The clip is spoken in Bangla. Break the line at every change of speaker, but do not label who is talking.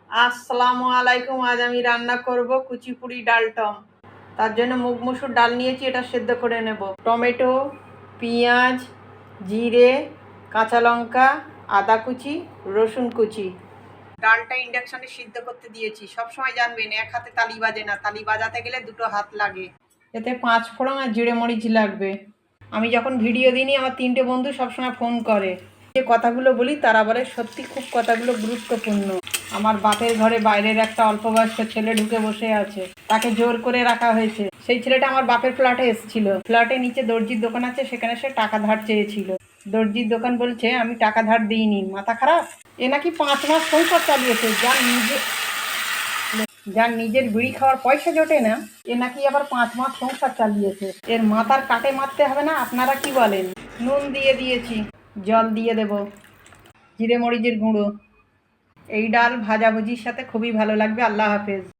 আসসালামু আলাইকুম। আজ আমি রান্না করব কুচিপুরি ডালটম। তার জন্য মুগ মসুর ডাল নিয়েছি, এটা সেদ্ধ করে নেব। টমেটো, পেঁয়াজ, জিরে, কাঁচা লঙ্কা, আদা কুচি, রসুন কুচি। ডালটা ইন্ডাকশনে সিদ্ধ করতে দিয়েছি। সবসময় জানবেন, এক হাতে তালি বাজে না, তালি বাজাতে গেলে দুটো হাত লাগে। এতে 5 ফোড়ন আর জিরে মরিচ লাগবে। আমি যখন ভিডিও দিইনি আমার 3টে বন্ধু সবসময় ফোন করে, যে কথাগুলো বলি তারা বলে সত্যি খুব কথাগুলো গুরুত্বপূর্ণ। আমার বাপের ঘরে বাইরের একটা অল্প বয়স্ক ছেলে ঢুকে বসে আছে, তাকে জোর করে রাখা হয়েছে। সেই ছেলেটা আমার বাপের ফ্ল্যাটে এসেছিল। ফ্ল্যাটে নিচে দর্জির দোকান আছে, সেখানে সে টাকা ধার চেয়েছিল। দর্জির দোকান বলছে আমি টাকা ধার দিইনি। মাথা খারাপ। এ নাকি 5 মাস সংসার চালিয়েছে, যার নিজের বিড়ি খাওয়ার পয়সা জোটে না, এ নাকি আবার 5 মাস সংসার চালিয়েছে। এর মাথার কাটে মারতে হবে না? আপনারা কি বলেন? নুন দিয়ে দিয়েছি, জল দিয়ে দেব, জিরে মরিচের গুঁড়ো। এই ডাল ভাজাভুজির সাথে খুবই ভালো লাগবে। আল্লাহ হাফেজ।